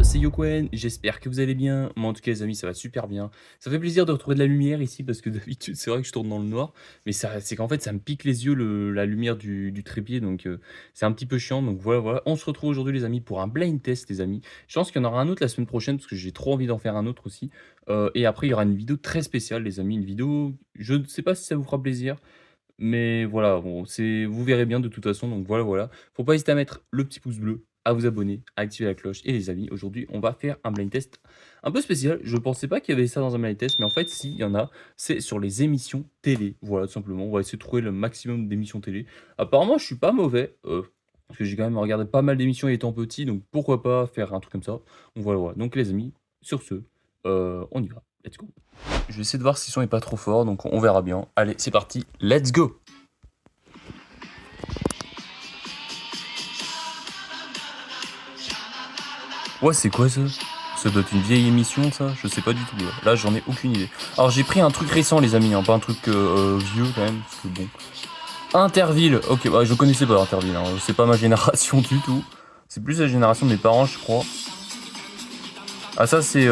c'est Yokoen, j'espère que vous allez bien. Moi en tout cas les amis ça va super bien. Ça fait plaisir de retrouver de la lumière ici parce que d'habitude c'est vrai que je tourne dans le noir. Mais c'est qu'en fait ça me pique les yeux la lumière du trépied donc c'est un petit peu chiant. Donc voilà. On se retrouve aujourd'hui les amis pour un blind test les amis. Je pense qu'il y en aura un autre la semaine prochaine parce que j'ai trop envie d'en faire un autre aussi. Et après il y aura une vidéo très spéciale les amis. Une vidéo, je ne sais pas si ça vous fera plaisir. Mais voilà, bon, vous verrez bien de toute façon, donc voilà. Faut pas hésiter à mettre le petit pouce bleu, à vous abonner, à activer la cloche. Et les amis, aujourd'hui, on va faire un blind test un peu spécial. Je pensais pas qu'il y avait ça dans un blind test, mais en fait, si, il y en a. C'est sur les émissions télé. Voilà, tout simplement. On va essayer de trouver le maximum d'émissions télé. Apparemment, je suis pas mauvais, parce que j'ai quand même regardé pas mal d'émissions étant petit, donc pourquoi pas faire un truc comme ça. Donc voilà. Donc les amis, sur ce, on y va. Let's go. Je vais essayer de voir si le son est pas trop fort, donc on verra bien. Allez, c'est parti, let's go! Ouais, c'est quoi ça? Ça doit être une vieille émission, ça? Je sais pas du tout. Là, j'en ai aucune idée. Alors, j'ai pris un truc récent, les amis, hein, pas un truc vieux quand même, parce que bon. Interville, ok, bah, je connaissais pas Interville, hein. C'est pas ma génération du tout. C'est plus la génération de mes parents, je crois. Ah, ça, c'est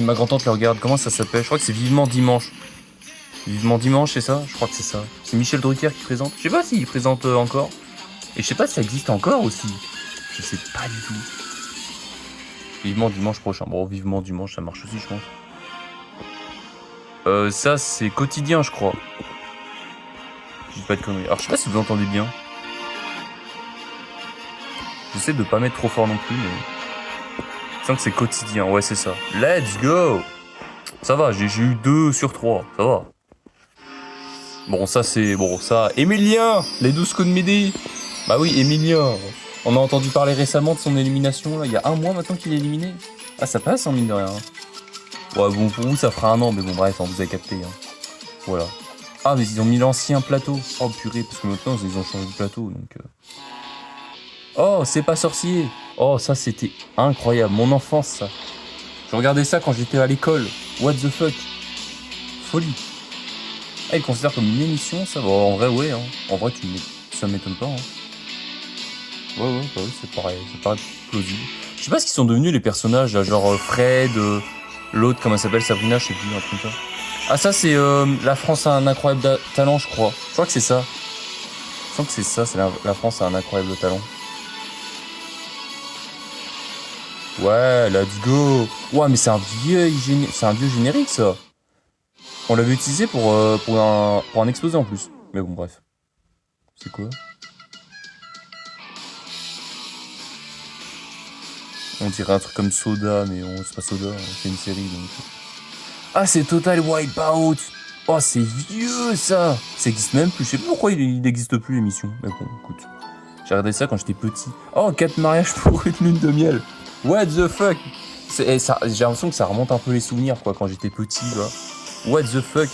ma grand-tante qui regarde. Comment ça s'appelle? Je crois que c'est Vivement Dimanche. Vivement Dimanche, c'est ça? Je crois que c'est ça. C'est Michel Drucker qui présente. Je sais pas s'il présente encore. Et je sais pas si ça existe encore aussi. Je sais pas du tout. Vivement dimanche prochain. Bon, vivement dimanche, ça marche aussi, je pense. Ça, c'est quotidien, je crois. Je dis pas de conneries. Alors, je sais pas si vous entendez bien. J'essaie de pas mettre trop fort non plus, mais. Je sens que c'est quotidien. Ouais, c'est ça. Let's go! Ça va, j'ai eu 2 sur 3. Ça va. Bon, ça, c'est. Bon, ça. Emilien! Les 12 coups de midi! Bah oui, Emilien! On a entendu parler récemment de son élimination, là. Il y a un mois maintenant qu'il est éliminé. Ah, ça passe, hein, mine de rien. Ouais, bon, pour vous, ça fera un an, mais bon, bref, hein, vous avez capté. Hein. Voilà. Ah, mais ils ont mis l'ancien plateau. Oh, purée, parce que maintenant, ils ont changé de plateau, donc... Oh, c'est pas sorcier. Oh, ça, c'était incroyable. Mon enfance, ça. Je regardais ça quand j'étais à l'école. What the fuck? Folie. Ah, ils considèrent comme une émission, ça? Bon, en vrai, ouais. Hein. En vrai, ça m'étonne pas. Hein. Ouais, bah oui, c'est pareil. C'est pareil plausible. Je sais pas ce qu'ils sont devenus, les personnages, là, genre Fred, l'autre, comment elle s'appelle, Sabrina, je sais plus, un truc comme ça. Ah, ça, c'est La France a un incroyable talent, je crois. Je crois que c'est ça. Je sens que c'est ça, c'est la France a un incroyable talent. Ouais, let's go. Ouais, mais c'est un vieux générique, ça. On l'avait utilisé pour un exposé en plus. Mais bon, bref. C'est quoi? On dirait un truc comme Soda, mais c'est pas Soda, hein, c'est une série, donc... Ah, c'est Total Wipeout. Oh, c'est vieux, ça. Ça existe même plus. Je sais pas pourquoi il n'existe plus, l'émission. Mais bon, écoute. J'ai regardé ça quand j'étais petit. Oh, 4 mariages pour une lune de miel. What the fuck? J'ai l'impression que ça remonte un peu les souvenirs, quoi, quand j'étais petit, là. What the fuck?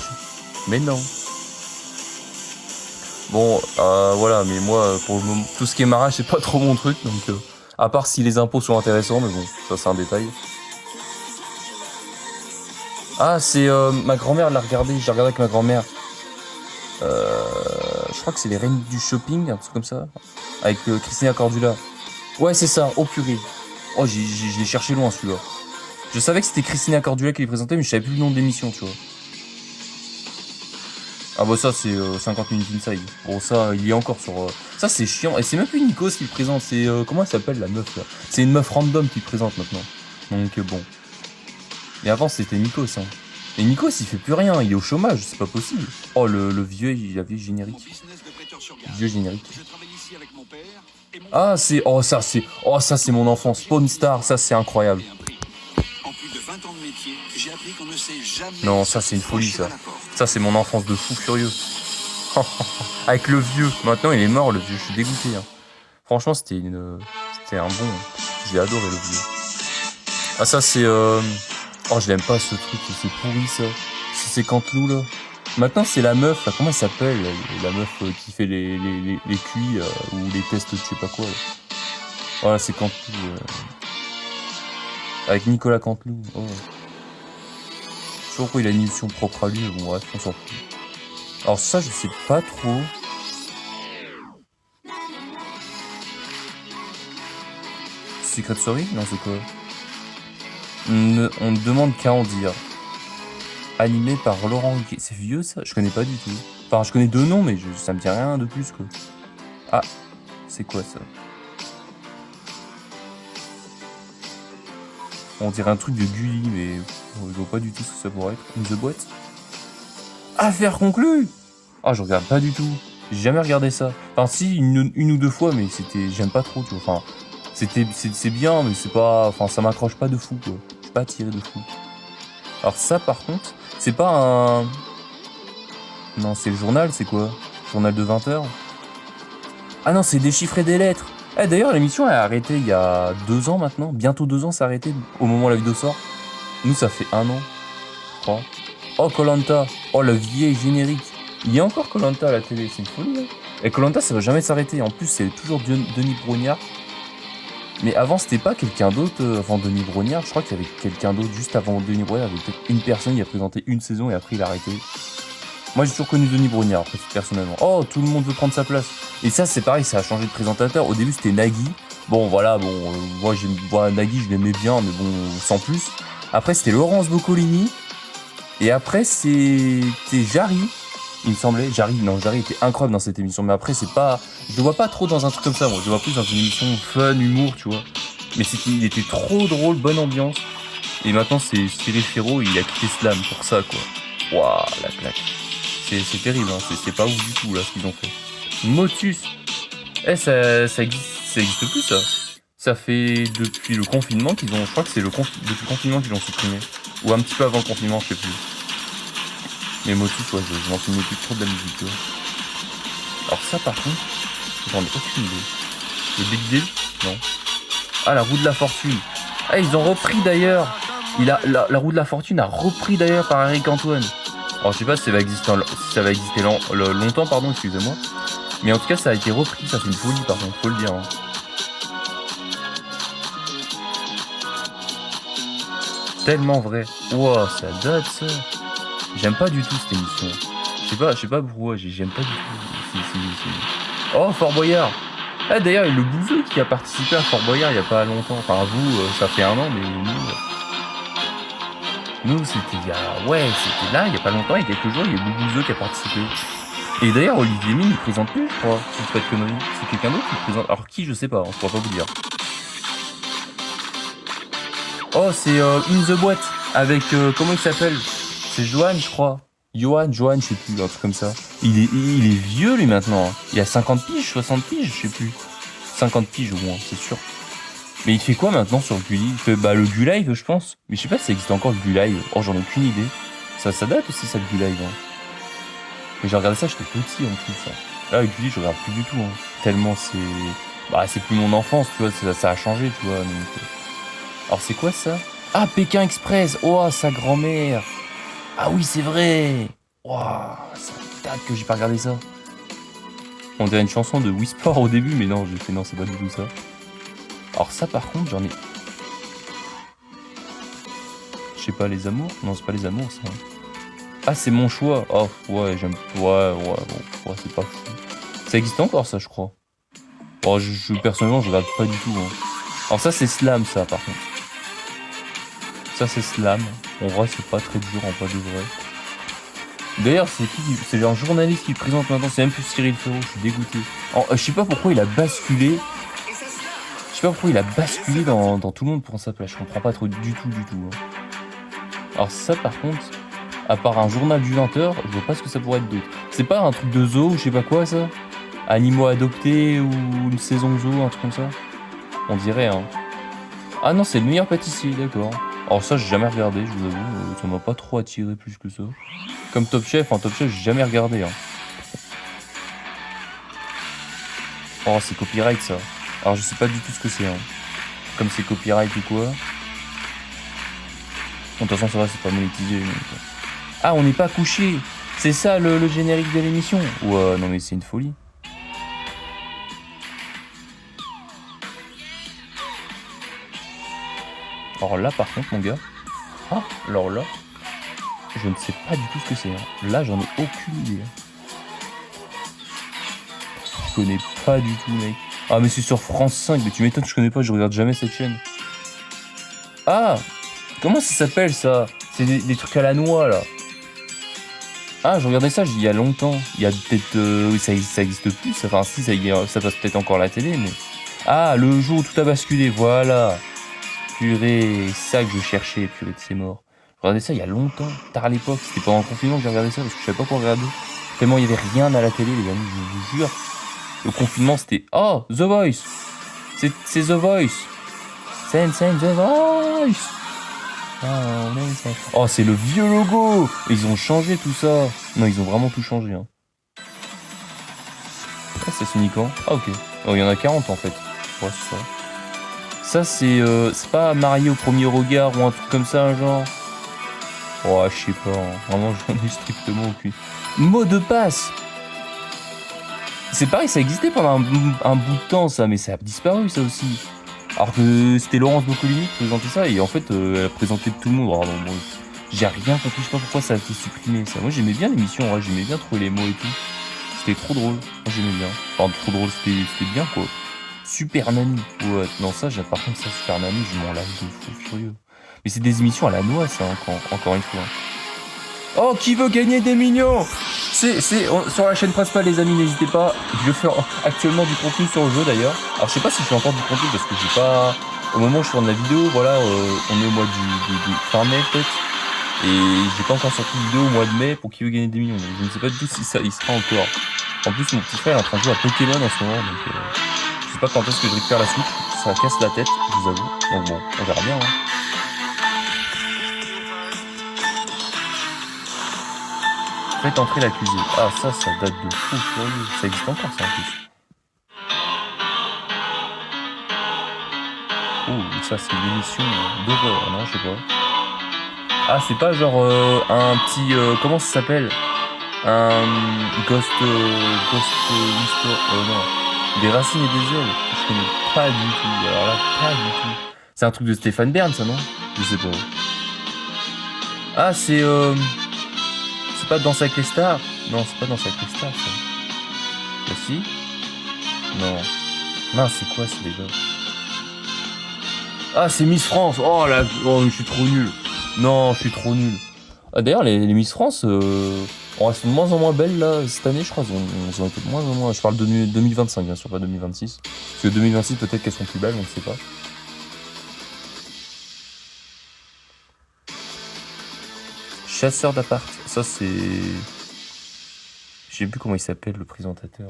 Mais non. Bon, voilà, mais moi, pour le moment, tout ce qui est mariage, c'est pas trop mon truc, donc... à part si les impôts sont intéressants, mais bon, ça, c'est un détail. Ah, c'est ma grand-mère l'a regardé, j'ai regardé avec ma grand-mère. Je crois que c'est les Reines du Shopping, un truc comme ça. Avec Christina Cordula. Ouais, c'est ça, oh purée. Oh, je l'ai cherché loin celui-là. Je savais que c'était Christina Cordula qui les présentait, mais je savais plus le nom de l'émission, tu vois. Ah bah ça, c'est 50 minutes inside. Bon, ça, il y est encore sur... Ça, c'est chiant. Et c'est même plus Nikos qui le présente, c'est... comment elle s'appelle, la meuf, là? C'est une meuf random qui le présente, maintenant. Donc, bon. Et avant, c'était Nikos, hein. Et Nikos, il fait plus rien, il est au chômage, c'est pas possible. Oh, le vieux, il avait générique. Vieux générique. Ah, c'est... Oh, ça, c'est... Oh, ça, c'est mon enfance. Pawn Star, ça, c'est incroyable. Non, ça, c'est une folie, ça. Ça, c'est mon enfance de fou furieux. Avec le vieux. Maintenant, il est mort, le vieux. Je suis dégoûté. Hein. Franchement, c'était un bon... J'ai adoré, le vieux. Ah, ça, c'est... Oh, je l'aime pas, ce truc. C'est pourri, ça. C'est Canteloup, là. Maintenant, c'est la meuf, là. Comment elle s'appelle? La meuf qui fait les QI ou les tests de je sais pas quoi. Là. Voilà, c'est Canteloup. Avec Nicolas Canteloup. Oh. Je sais pas pourquoi il a une émission propre à lui, mais bon, bref, on s'en fout. Alors ça, je sais pas trop. Secret Story? Non, c'est quoi? On ne demande qu'à en dire. Animé par Laurent Ruquier. C'est vieux ça? Je connais pas du tout. Enfin, je connais deux noms, mais ça me dit rien de plus, quoi. Ah, c'est quoi ça? On dirait un truc de Gulli, mais je vois pas du tout ce que ça pourrait être. In the boîte? Affaire conclue! Ah, je regarde pas du tout. J'ai jamais regardé ça. Enfin, si, une ou deux fois, mais c'était. J'aime pas trop, tu vois. Enfin, c'est bien, mais c'est pas. Enfin, ça m'accroche pas de fou, quoi. Je suis pas attiré de fou. Alors, ça, par contre, c'est pas un. Non, c'est le journal, c'est quoi? Journal de 20h? Ah non, c'est déchiffrer des lettres. Eh, d'ailleurs, l'émission elle a arrêté il y a 2 ans maintenant. Bientôt 2 ans, ça a arrêté au moment où la vidéo sort. Nous, ça fait 1 an, je crois. Oh, Koh-Lanta. Oh, le vieil générique. Il y a encore Koh-Lanta à la télé, c'est une folie. Hein. Et Koh-Lanta, ça va jamais s'arrêter. En plus, c'est toujours Denis Brognard. Mais avant, c'était pas quelqu'un d'autre avant Denis Brognard. Je crois qu'il y avait quelqu'un d'autre juste avant Denis Brognard. Il y avait peut-être une personne qui a présenté une saison et après il a arrêté. Moi, j'ai toujours connu Denis Brognard, personnellement. Oh, tout le monde veut prendre sa place. Et ça, c'est pareil, ça a changé de présentateur. Au début, c'était Nagui. Bon, voilà, moi, Nagui, je l'aimais bien, mais bon, sans plus. Après, c'était Laurence Boccolini. Et après, c'était Jarry, il me semblait. Jarry était incroyable dans cette émission. Mais après, c'est pas. Je le vois pas trop dans un truc comme ça, moi. Je le vois plus dans une émission fun, humour, tu vois. Mais il était trop drôle, bonne ambiance. Et maintenant, c'est Cyril Ferraud, il a quitté Slam pour ça, quoi. Waouh, la claque. C'est terrible, hein. C'est pas ouf du tout, là, ce qu'ils ont fait. Motus. Eh, ça existe plus, ça. Ça fait depuis le confinement qu'ils ont. Je crois que c'est depuis le confinement qu'ils l'ont supprimé. Ou un petit peu avant le confinement, je sais plus. Mais Motus, ouais, je m'en souviens plus trop de la musique. Ouais. Alors, ça, par contre, j'en ai aucune idée. Le Big Deal? Non. Ah, la roue de la fortune. Ah, ils ont repris d'ailleurs. La roue de la fortune a repris d'ailleurs par Eric Antoine. Alors, je sais pas si ça va exister, longtemps, pardon, excusez-moi. Mais en tout cas, ça a été repris. Ça, c'est une folie, par contre, faut le dire. Hein. Tellement vrai. Wow, ça date ça. J'aime pas du tout cette émission. Je sais pas pourquoi, j'aime pas du tout. Oh, Fort Boyard. Ah, d'ailleurs, le Bouzeux qui a participé à Fort Boyard il y a pas longtemps. Enfin, vous, ça fait 1 an, mais nous c'était c'était là, il y a pas longtemps, il y a quelques jours, il y a le Bouzeux qui a participé. Et d'ailleurs, Olivier Mine, il présente plus, je crois, si je dis pas de conneries. C'est quelqu'un d'autre qui présente. Alors, qui, je sais pas, on pourra pas vous dire. Oh, c'est In the Boîte, avec, comment il s'appelle? C'est Johan, je crois. Johan, je sais plus, un truc comme ça. Il est vieux, lui, maintenant. Il a 50 piges, 60 piges, je sais plus. 50 piges, au moins, c'est sûr. Mais il fait quoi, maintenant, sur Gulli? Il fait, le Gulive, je pense. Mais je sais pas si ça existe encore, le Gulive. Oh, j'en ai aucune idée. Ça date aussi, ça, le Gulive. Hein. Mais j'ai regardé ça, j'étais petit, en plus, ça. Là, avec Gulli, je regarde plus du tout, hein. Tellement c'est... c'est plus mon enfance, tu vois, ça a changé, tu vois. Donc... Alors, c'est quoi, ça? Ah, Pékin Express. Oh, sa grand-mère. Ah oui, c'est vrai. Waouh, ça date que j'ai pas regardé ça. On dirait une chanson de Whisper au début, mais non, j'ai fait non, c'est pas du tout ça. Alors ça, par contre, j'en ai... Je sais pas, Les Amours? Non, c'est pas Les Amours, ça. Ah, c'est Mon Choix. Oh, ouais, j'aime... Ouais, c'est pas fou. Ça existe encore, ça, je crois. Oh, personnellement, je regarde pas du tout. Hein. Alors ça, c'est Slam, ça, par contre. Ça, c'est Slam. En vrai, c'est pas très dur, en pas de vrai. D'ailleurs, c'est qui? C'est un journaliste qui présente maintenant. C'est même plus Cyril Ferraud, je suis dégoûté. Je sais pas pourquoi il a basculé. Je sais pas pourquoi il a basculé dans Tout le monde prend sa place. Je comprends pas trop du tout. Hein. Alors ça, par contre, à part un journal du 20h, je vois pas ce que ça pourrait être d'autre. C'est pas un truc de zoo ou je sais pas quoi, ça? Animaux adoptés ou une saison zoo, un truc comme ça? On dirait, hein. Ah non, c'est Le Meilleur Pâtissier, d'accord. Alors ça, j'ai jamais regardé, je vous avoue. Ça m'a pas trop attiré plus que ça. Comme Top Chef, j'ai jamais regardé. Hein. Oh, c'est copyright, ça. Alors, je sais pas du tout ce que c'est. Hein. Comme c'est copyright ou quoi. Bon, de toute façon, ça va, c'est pas monétisé. Donc... Ah, on n'est pas couché. C'est ça, le générique de l'émission. Ouais, non, mais c'est une folie. Alors là, par contre, mon gars. Ah, alors là. Je ne sais pas du tout ce que c'est. Hein. Là, j'en ai aucune idée. Je connais pas du tout, mec. Ah, mais c'est sur France 5, mais tu m'étonnes, je connais pas, je regarde jamais cette chaîne. Ah, comment ça s'appelle ça? C'est des trucs à la noix là. Ah, je regardais ça il y a longtemps. Il y a peut-être. Oui, ça existe plus. Enfin, si, ça passe peut-être encore à la télé, mais. Ah, le jour où tout a basculé, voilà. Purée, c'est ça que je cherchais, purée de c'est mort. Je regardais ça il y a longtemps, tard à l'époque. C'était pendant le confinement que j'ai regardé ça parce que je savais pas quoi regarder. Tellement il y avait rien à la télé, les amis, je vous jure. Le confinement, c'était. Oh, The Voice! C'est The Voice! Send The Voice! Oh, c'est le vieux logo! Ils ont changé tout ça. Non, ils ont vraiment tout changé. Hein. Ah, ça finit quand? Ah, ok. Oh, il y en a 40 en fait. Ouais, c'est ça. Ça, c'est pas marié au premier regard ou un truc comme ça, genre. Oh, je sais pas. Hein. Vraiment, j'en ai strictement aucune. Mot de passe! C'est pareil, ça existait pendant un bout de temps, ça, mais ça a disparu, ça aussi. Alors que c'était Laurence Boccolini qui présentait ça, et en fait, elle a présenté tout le monde. Alors, bon, j'ai rien compris, je sais pas pourquoi ça a été supprimé, ça. Moi, j'aimais bien l'émission, ouais, j'aimais bien trouver les mots et tout. C'était trop drôle, moi j'aimais bien. Enfin, trop drôle, c'était bien, quoi. Super Nanny, ouais, non, ça, par contre, ça, Super Nanny, je m'en lave de fou furieux. Mais c'est des émissions à la noix, ça, encore une fois. Oh, qui veut gagner des millions? Sur la chaîne principale, les amis, n'hésitez pas. Je fais actuellement du contenu sur le jeu d'ailleurs. Alors je sais pas si je fais encore du contenu parce que j'ai pas. Au moment où je tourne la vidéo, voilà, on est au mois de fin mai peut-être. Et j'ai pas encore sorti de vidéo au mois de mai pour qui veut gagner des millions. Je ne sais pas du tout si ça il sera encore. En plus, mon petit frère est en train de jouer à Pokémon en ce moment, donc je sais pas quand est-ce que je récupère la Switch. Ça casse la tête, je vous avoue. Donc bon, on verra bien. Hein. Faites entrer l'accusé. Ah, ça date de fou furieux. Ça existe encore, ça, en plus. Oh, ça, c'est une émission d'horreur, non, je sais pas. Ah, c'est pas genre un petit... comment ça s'appelle? Un Ghost Whisper... non. Des racines et des ailes. Je connais pas du tout. Alors là, pas du tout. C'est un truc de Stéphane Bern, ça, non? Je sais pas. Ah, c'est... C'est pas Danse avec les stars? Non, c'est pas Danse avec les stars, ça. Bah si? Non. Non, c'est quoi, c'est déjà? Ah, c'est Miss France. Oh là, oh, je suis trop nul. Non, je suis trop nul. Ah, d'ailleurs, les Miss France, elles sont de moins en moins belles, là, cette année, je crois. Elles ont été de moins en moins... Je parle de 2025, bien sûr, pas 2026. Parce que 2026, peut-être qu'elles sont plus belles, on ne sait pas. Chasseur d'appart. Ça, c'est... Je sais plus comment il s'appelle, le présentateur.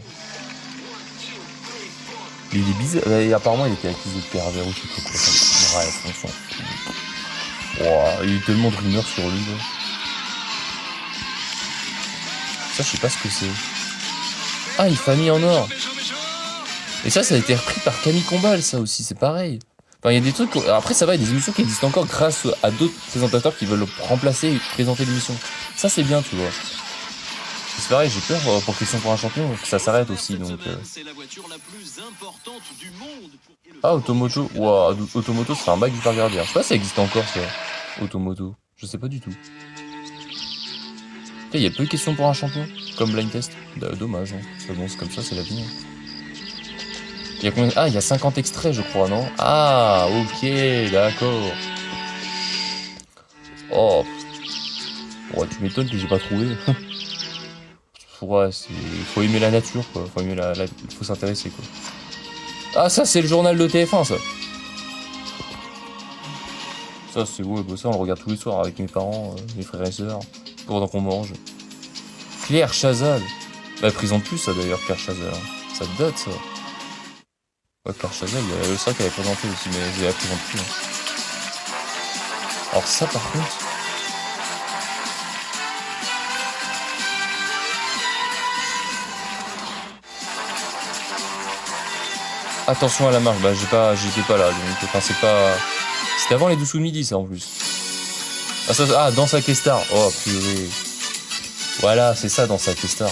Mais il est bizarre. Et apparemment, il était accusé de pervers ou je sais pas quoi. Ouais, franchement. Wow, il y a eu tellement de rumeurs sur lui. Là. Ça, je sais pas ce que c'est. Ah, une famille en or. Et ça a été repris par Camille Combal, ça aussi, c'est pareil. Enfin, il y a des trucs... Après, ça va, il y a des émissions qui existent encore grâce à d'autres présentateurs qui veulent remplacer et présenter l'émission. Ça, c'est bien, tu vois. C'est pareil, j'ai peur pour Question pour un champion que ça s'arrête aussi, donc... Ah, Automoto. Ouah, Automoto, c'est un bac du gardien. Je sais pas si ça existe encore, ça. Automoto. Je sais pas du tout. Il y a peu de questions pour un champion, comme blind test. Dommage, hein. C'est bon, c'est comme ça, c'est la vie. Il y a combien... Ah, il y a 50 extraits, je crois, non? Ah, ok, d'accord. Oh. Ouais, tu m'étonnes que j'ai pas trouvé. Ouais, faut aimer la nature, quoi. Faut aimer faut s'intéresser, quoi. Ah, ça, c'est le journal de TF1, ça. Ça, c'est beau, ça, on le regarde tous les soirs avec mes parents, mes frères et sœurs, pendant qu'on mange. Claire Chazal. Bah, elle présente plus, ça, d'ailleurs, Claire Chazal. Ça date, ça. Ouais, Claire Chazal, c'est vrai qu'elle avait présenté aussi, mais elle la présente plus. Hein. Alors ça, par contre... Attention à la marche, bah j'étais pas là, donc enfin c'est pas... C'était avant les 12 coups de midi ça en plus. Ah, ça, Danse avec les stars. Oh purée. Voilà, c'est ça, Danse avec les stars.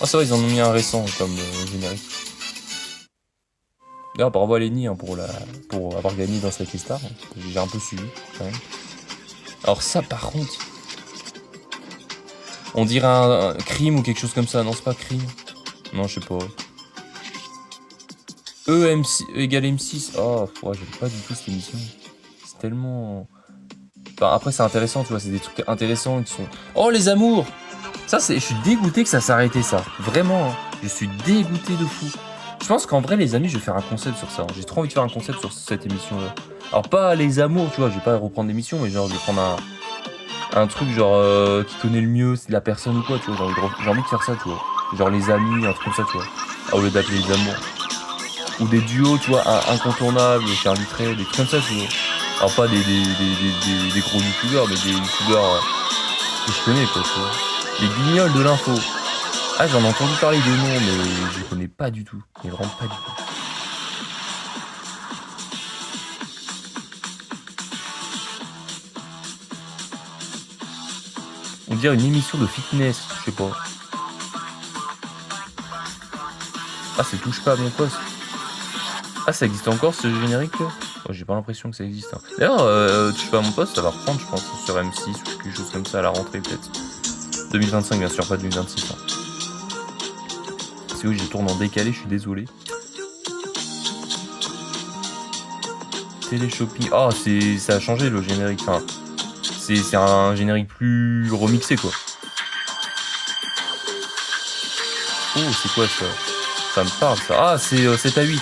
Oh ça va, ils en ont mis un récent comme générique. D'ailleurs, bravo à Lenny hein, pour avoir gagné Danse avec les stars. J'ai un peu suivi quand même. Alors ça, par contre, on dirait un crime ou quelque chose comme ça. Non, c'est pas crime. Non, je sais pas. EM6 égale M6. Oh, ouais, j'aime pas du tout cette émission. C'est tellement... Enfin, après, c'est intéressant, tu vois. C'est des trucs intéressants qui sont... Oh, les amours! Ça, c'est... Je suis dégoûté que ça s'est arrêté, ça. Vraiment, hein. Je suis dégoûté de fou. Je pense qu'en vrai, les amis, je vais faire un concept sur ça. J'ai trop envie de faire un concept sur cette émission-là. Alors, pas les amours, tu vois. Je vais pas reprendre l'émission, mais genre, je vais prendre un truc genre qui connaît le mieux c'est la personne ou quoi, tu vois. J'ai envie de faire ça, tu vois. Genre les amis, un truc comme ça, tu vois. Au lieu d'appeler les amours. Ou des duos, tu vois, incontournables, qui inviteraient, des trucs comme ça, tu vois. Alors pas des gros youtubeurs, mais des youtubeurs que je connais, quoi, tu vois. Les guignols de l'info. Ah, j'en ai entendu parler de noms, mais je les connais pas du tout. Mais vraiment pas du tout. On dirait une émission de fitness, je sais pas. Ah, c'est touche pas à mon poste. Ah, ça existe encore ce générique là? Oh, j'ai pas l'impression que ça existe, hein. D'ailleurs, touche pas à mon poste, ça va reprendre, je pense, sur M6 ou quelque chose comme ça à la rentrée peut-être. 2025, bien sûr, pas 2026, hein. Si oui, je tourne en décalé, je suis désolé. Télé-shopping. Ah, ça a changé le générique. Enfin, c'est un générique plus remixé, quoi. Oh, c'est quoi ça? Ça me parle, ça. Ah, c'est 7 à 8.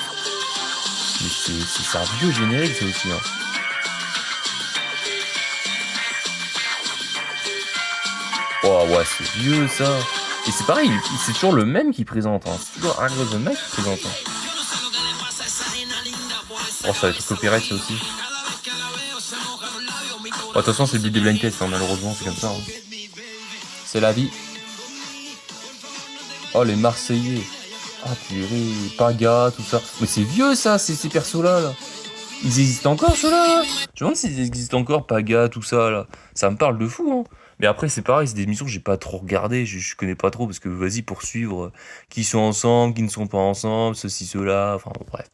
Mais c'est un vieux générique, ça aussi, hein. Oh, ouais, c'est vieux, ça. Et c'est pareil, c'est toujours le même qui présente, hein. C'est toujours un gros mec qui présente, hein. Oh, ça va être copyright, ça aussi. De toute façon, c'est le but des blind tests, hein, malheureusement, c'est comme ça, hein. C'est la vie. Oh, les Marseillais. Ah, purée, Paga, tout ça. Mais c'est vieux, ça, ces persos-là, là. Ils existent encore, ceux-là, là. Je me demande s'ils existent encore, Paga, tout ça, là. Ça me parle de fou, hein. Mais après, c'est pareil, c'est des émissions que j'ai pas trop regardées, je connais pas trop, parce que vas-y, poursuivre qui sont ensemble, qui ne sont pas ensemble, ceci, cela, enfin, bon, bref.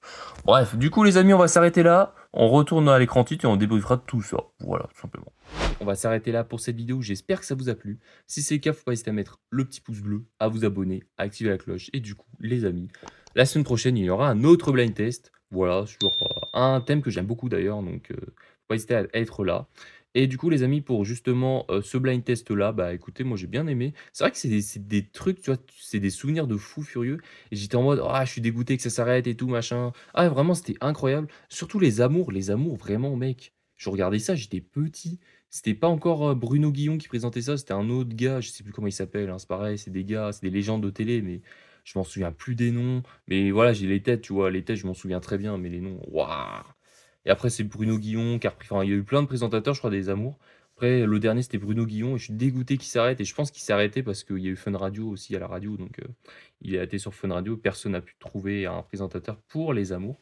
Bref, du coup, les amis, on va s'arrêter là. On retourne à l'écran titre et on débriefera de tout ça. Voilà, tout simplement. On va s'arrêter là pour cette vidéo. J'espère que ça vous a plu. Si c'est le cas, faut pas hésiter à mettre le petit pouce bleu, à vous abonner, à activer la cloche. Et du coup, les amis, la semaine prochaine, il y aura un autre blind test. Voilà, sur un thème que j'aime beaucoup d'ailleurs. Donc, faut pas hésiter à être là. Et du coup, les amis, pour justement ce blind test-là, bah écoutez, moi j'ai bien aimé. C'est vrai que c'est des trucs, tu vois, c'est des souvenirs de fou furieux. Et j'étais en mode, ah, je suis dégoûté que ça s'arrête et tout, machin. Ah, vraiment, c'était incroyable. Surtout les amours, vraiment, mec. Je regardais ça, j'étais petit. C'était pas encore Bruno Guillon qui présentait ça, c'était un autre gars, je sais plus comment il s'appelle, hein. C'est pareil, c'est des gars, c'est des légendes de télé, mais je m'en souviens plus des noms. Mais voilà, j'ai les têtes, tu vois, les têtes, je m'en souviens très bien, mais les noms, waouh! Et après, c'est Bruno Guillon qui a repris. Enfin, il y a eu plein de présentateurs, je crois, des amours. Après, le dernier, c'était Bruno Guillon, et je suis dégoûté qu'il s'arrête. Et je pense qu'il s'est arrêté parce qu'il y a eu Fun Radio aussi à la radio, donc il a été sur Fun Radio. Personne n'a pu trouver un présentateur pour les amours.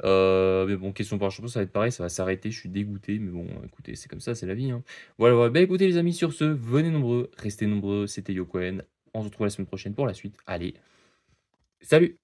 Mais bon, question par champion, ça va être pareil, ça va s'arrêter. Je suis dégoûté, mais bon, écoutez, c'est comme ça, c'est la vie, hein. Voilà, voilà. Bah écoutez, les amis, sur ce, venez nombreux, restez nombreux. C'était Yo Cohen. On se retrouve la semaine prochaine pour la suite. Allez, salut!